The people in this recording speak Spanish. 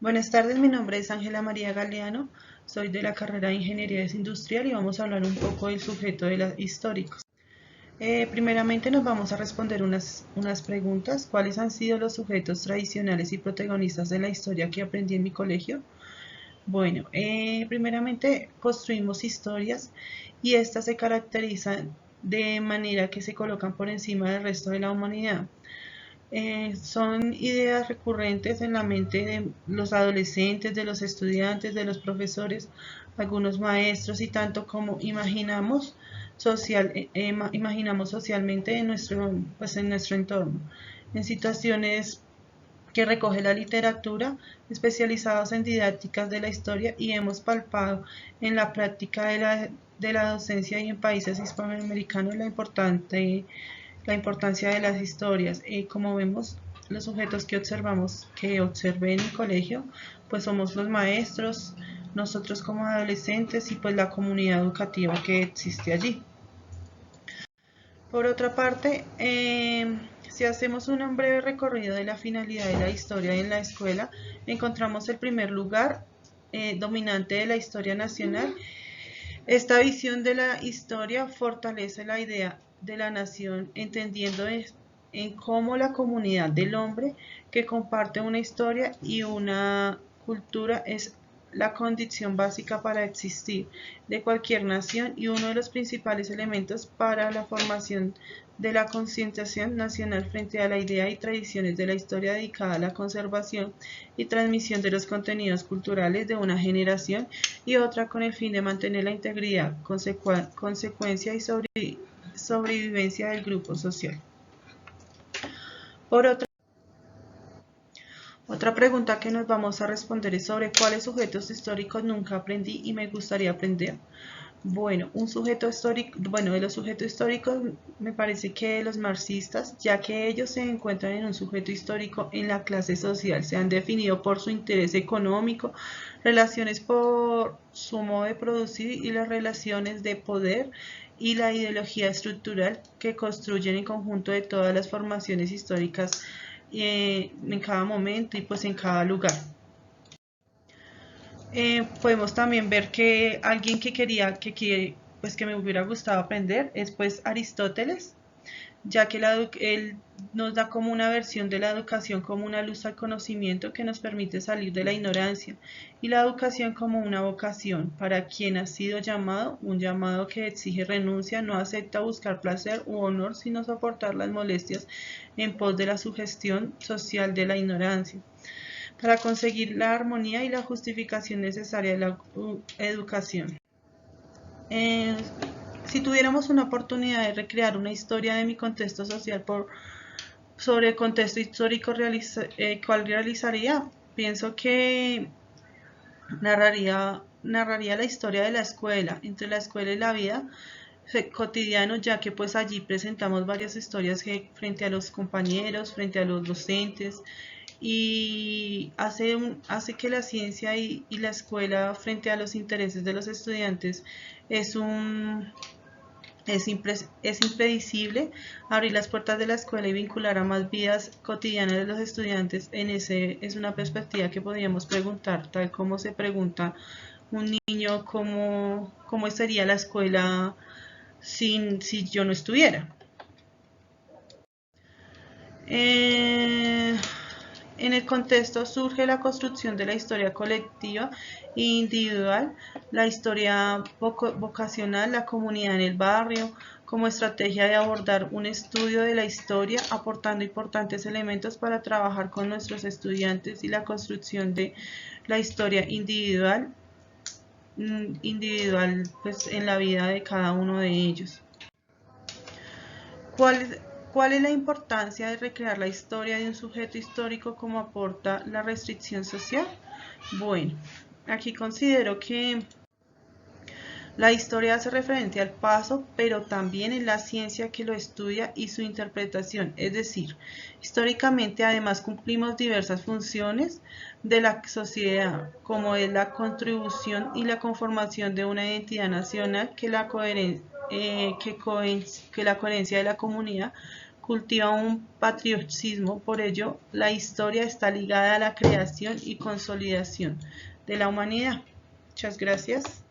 Buenas tardes, mi nombre es Ángela María Galeano, soy de la carrera de Ingeniería Industrial y vamos a hablar un poco del sujeto de los históricos. Primeramente nos vamos a responder unas preguntas. ¿Cuáles han sido los sujetos tradicionales y protagonistas de la historia que aprendí en mi colegio? Bueno, primeramente construimos historias y estas se caracterizan de manera que se colocan por encima del resto de la humanidad. Son ideas recurrentes en la mente de los adolescentes, de los estudiantes, de los profesores, algunos maestros y tanto como imaginamos socialmente en nuestro entorno. En situaciones que recoge la literatura, especializados en didácticas de la historia y hemos palpado en la práctica de la docencia y en países hispanoamericanos la importancia de las historias. Como vemos, los sujetos que observé en el colegio, pues somos los maestros, nosotros como adolescentes y pues la comunidad educativa que existe allí. Por otra parte, si hacemos un breve recorrido de la finalidad de la historia en la escuela, encontramos el primer lugar dominante de la historia nacional. Esta visión de la historia fortalece la idea de la nación, entendiendo en cómo la comunidad del hombre que comparte una historia y una cultura es la condición básica para existir de cualquier nación y uno de los principales elementos para la formación de la concientización nacional frente a la idea y tradiciones de la historia dedicada a la conservación y transmisión de los contenidos culturales de una generación y otra con el fin de mantener la integridad, consecuencia y sobrevivencia del grupo social. Por otra pregunta que nos vamos a responder es sobre cuáles sujetos históricos nunca aprendí y me gustaría aprender. Bueno, de los sujetos históricos me parece que los marxistas, ya que ellos se encuentran en un sujeto histórico en la clase social, se han definido por su interés económico, relaciones por su modo de producir y las relaciones de poder y la ideología estructural que construyen en conjunto de todas las formaciones históricas en cada momento y pues en cada lugar. Podemos también ver que alguien pues que me hubiera gustado aprender es pues Aristóteles, ya que él nos da como una versión de la educación como una luz al conocimiento que nos permite salir de la ignorancia y la educación como una vocación para quien ha sido llamado, un llamado que exige renuncia, no acepta buscar placer u honor, sino soportar las molestias en pos de la sugestión social de la ignorancia para conseguir la armonía y la justificación necesaria de la educación. Eh, si tuviéramos una oportunidad de recrear una historia de mi contexto social sobre el contexto histórico, ¿cuál realizaría? Pienso que narraría la historia de la escuela, entre la escuela y la vida cotidiano, ya que pues allí presentamos varias historias que, frente a los compañeros, frente a los docentes, y hace que la ciencia y la escuela frente a los intereses de los estudiantes es un es impredecible. Abrir las puertas de la escuela y vincular a más vidas cotidianas de los estudiantes es una perspectiva que podríamos preguntar, tal como se pregunta un niño cómo sería la escuela si yo no estuviera. Eh, en el contexto surge la construcción de la historia colectiva e individual, la historia vocacional, la comunidad en el barrio, como estrategia de abordar un estudio de la historia, aportando importantes elementos para trabajar con nuestros estudiantes y la construcción de la historia individual pues, en la vida de cada uno de ellos. ¿Cuál, ¿Cuál es la importancia de recrear la historia de un sujeto histórico como aporta la restricción social? Bueno, aquí considero que la historia hace referencia al paso, pero también en la ciencia que lo estudia y su interpretación. Es decir, históricamente además cumplimos diversas funciones de la sociedad, como es la contribución y la conformación de una identidad nacional que la coherencia de la comunidad cultiva un patriotismo. Por ello, la historia está ligada a la creación y consolidación de la humanidad. Muchas gracias.